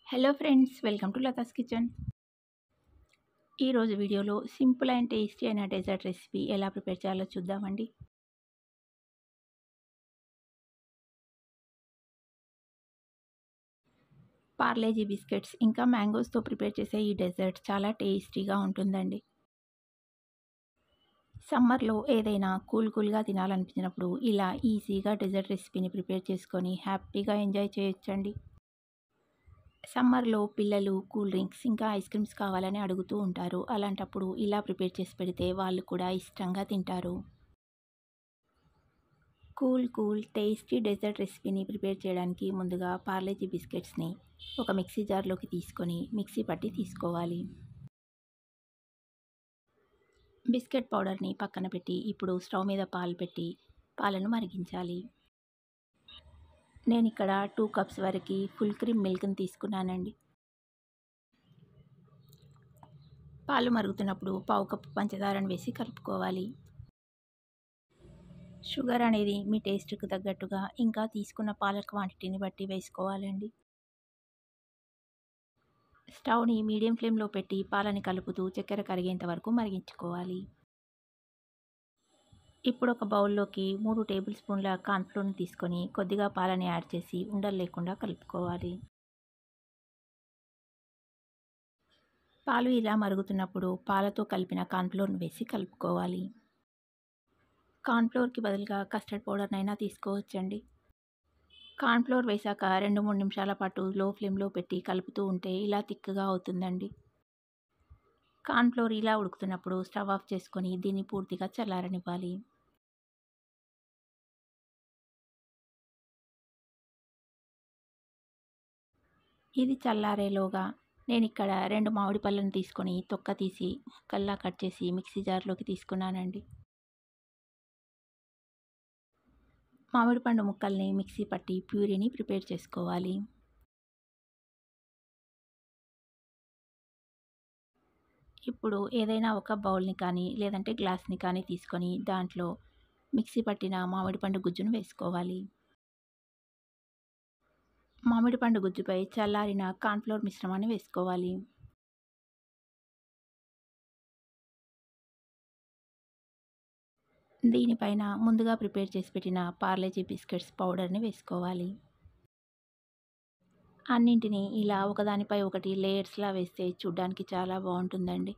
Hello friends, welcome to Latha's kitchen. ఈరోజు వీడియోలో simple and tasty అయిన డెజర్ట్ రెసిపీ ఎలా ప్రిపేర్ చేయాలో చూద్దామండి. పార్లేజీ బిస్కెట్స్ ఇంకా మ్యాంగోస్తో ప్రిపేర్ చేసే ఈ డెజర్ట్ చాలా టేస్టీగా ఉంటుందండి. సమ్మర్లో ఏదైనా కూల్గా తినాలనిపించినప్పుడు ఇలా ఈజీగా డెజర్ట్ రెసిపీని ప్రిపేర్ చేసుకొని హ్యాపీగా ఎంజాయ్ చేయొచ్చండి. సమ్మర్లో పిల్లలు కూల్ డ్రింక్స్ ఇంకా ఐస్ క్రీమ్స్ కావాలని అడుగుతూ ఉంటారు. అలాంటప్పుడు ఇలా ప్రిపేర్ చేసి పెడితే వాళ్ళు కూడా ఇష్టంగా తింటారు. కూల్ టేస్టీ డెజర్ట్ రెసిపీని ప్రిపేర్ చేయడానికి ముందుగా పార్లేజీ బిస్కెట్స్ని ఒక మిక్సీ జార్లోకి తీసుకొని మిక్సీ పట్టి తీసుకోవాలి. బిస్కెట్ పౌడర్ని పక్కన పెట్టి ఇప్పుడు స్టవ్ మీద పాలు పెట్టి పాలను మరిగించాలి. నేను ఇక్కడ 2 కప్స్ వరకు ఫుల్ క్రీమ్ మిల్క్ని తీసుకున్నానండి. పాలు మరుగుతున్నప్పుడు పావు కప్పు పంచదారను వేసి కలుపుకోవాలి. షుగర్ అనేది మీ టేస్ట్కి తగ్గట్టుగా ఇంకా తీసుకున్న పాల క్వాంటిటీని బట్టి వేసుకోవాలండి. స్టవ్ని మీడియం ఫ్లేమ్లో పెట్టి పాలని కలుపుతూ చక్కెర కరిగేంత వరకు మరిగించుకోవాలి. ఇప్పుడు ఒక బౌల్లోకి 3 టేబుల్ స్పూన్ల కార్న్ఫ్లోర్ని తీసుకొని కొద్దిగా పాలని యాడ్ చేసి ఉండలు లేకుండా కలుపుకోవాలి. పాలు ఇలా మరుగుతున్నప్పుడు పాలతో కలిపిన కార్న్ఫ్లోర్ని వేసి కలుపుకోవాలి. కార్న్ఫ్లోర్కి బదులుగా కస్టర్డ్ పౌడర్నైనా తీసుకోవచ్చండి. కార్న్ఫ్లోర్ వేశాక 2-3 నిమిషాల పాటు లో ఫ్లేమ్లో పెట్టి కలుపుతూ ఉంటే ఇలా తిక్కగా అవుతుందండి. కార్న్ఫ్లోర్ ఇలా ఉడుకుతున్నప్పుడు స్టవ్ ఆఫ్ చేసుకొని దీన్ని పూర్తిగా చల్లారనివ్వాలి. ఇది చల్లారేలోగా నేను ఇక్కడ 2 మామిడి పళ్ళను తీసుకొని తొక్క తీసి ముక్కల్లా కట్ చేసి మిక్సీ జార్లోకి తీసుకున్నానండి. మామిడి పండు ముక్కల్ని మిక్సీ పట్టి ప్యూరీని ప్రిపేర్ చేసుకోవాలి. ఇప్పుడు ఏదైనా ఒక బౌల్ని కానీ లేదంటే గ్లాస్ని కానీ తీసుకొని దాంట్లో మిక్సీ పట్టిన మామిడి పండు గుజ్జును వేసుకోవాలి. మామిడి పండు గుజ్జుపై చల్లారిన కార్న్ఫ్లోర్ మిశ్రమాన్ని వేసుకోవాలి. దీనిపైన ముందుగా ప్రిపేర్ చేసి పెట్టిన పార్లేజీ బిస్కెట్స్ పౌడర్ని వేసుకోవాలి. అన్నింటినీ ఇలా ఒకదానిపై ఒకటి లేయర్స్లా వేస్తే చూడ్డానికి చాలా బాగుంటుందండి.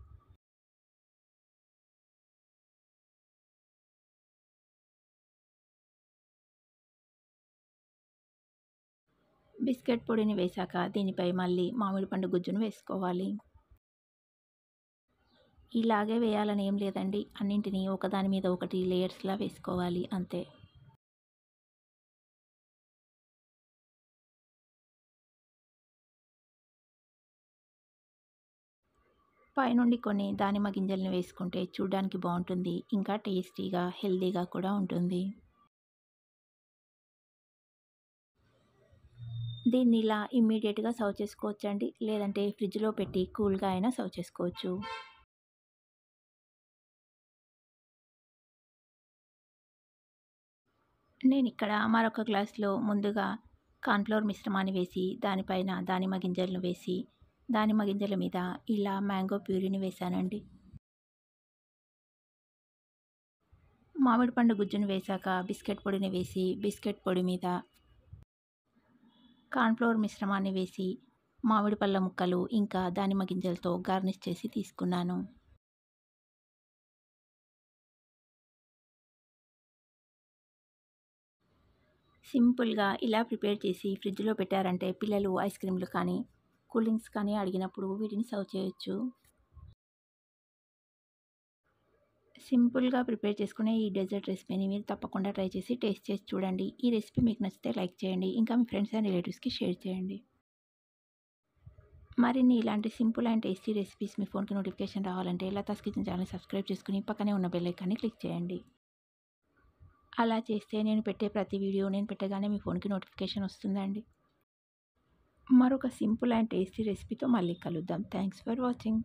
బిస్కెట్ పొడిని వేశాక దీనిపై మళ్ళీ మామిడి పండు గుజ్జును వేసుకోవాలి. ఇలాగే వేయాలని ఏం లేదండి, అన్నింటినీ ఒకదాని మీద ఒకటి లేయర్స్లా వేసుకోవాలి అంతే. పైనుండి కొన్ని దానిమ్మ గింజలను వేసుకుంటే చూడ్డానికి బాగుంటుంది, ఇంకా టేస్టీగా హెల్తీగా కూడా ఉంటుంది. దీన్ని ఇలా ఇమ్మీడియట్గా సర్వ్ చేసుకోవచ్చండి, లేదంటే ఫ్రిడ్జ్లో పెట్టి కూల్గా అయినా సర్వ్ చేసుకోవచ్చు. నేను ఇక్కడ మరొక గ్లాస్లో ముందుగా కార్న్ఫ్లోర్ మిశ్రమాన్ని వేసి దానిపైన దానిమ్మ గింజలను వేసి దానిమ్మ గింజల మీద ఇలా మ్యాంగో ప్యూరీని వేశానండి. మామిడి పండు గుజ్జును వేశాక బిస్కెట్ పొడిని వేసి బిస్కెట్ పొడి మీద కార్న్ఫ్లోర్ మిశ్రమాన్ని వేసి మామిడి పళ్ళ ముక్కలు ఇంకా దానిమ్మ గింజలతో గార్నిష్ చేసి తీసుకున్నాను. సింపుల్గా ఇలా ప్రిపేర్ చేసి ఫ్రిడ్జ్లో పెట్టారంటే పిల్లలు ఐస్ క్రీమ్లు కానీ కూల్ డ్రింక్స్ కానీ అడిగినప్పుడు వీటిని సర్వ్ చేయొచ్చు. సింపుల్గా ప్రిపేర్ చేసుకునే ఈ డెజర్ట్ రెసిపీని మీరు తప్పకుండా ట్రై చేసి టేస్ట్ చేసి చూడండి. ఈ రెసిపీ మీకు నచ్చితే లైక్ చేయండి, ఇంకా మీ ఫ్రెండ్స్ అండ్ రిలేటివ్స్కి షేర్ చేయండి. మరిన్ని ఇలాంటి సింపుల్ అండ్ టేస్టీ రెసిపీస్ మీ ఫోన్కి నోటిఫికేషన్ రావాలంటే లతాస్ కిచెన్ ఛానల్ సబ్స్క్రైబ్ చేసుకుని పక్కనే ఉన్న బెల్ ఐకాన్ని క్లిక్ చేయండి. అలా చేస్తే నేను పెట్టే ప్రతి వీడియో నేను పెట్టగానే మీ ఫోన్కి నోటిఫికేషన్ వస్తుందండి. మరొక సింపుల్ అండ్ టేస్టీ రెసిపీతో మళ్ళీ కలుద్దాం. Thanks for watching.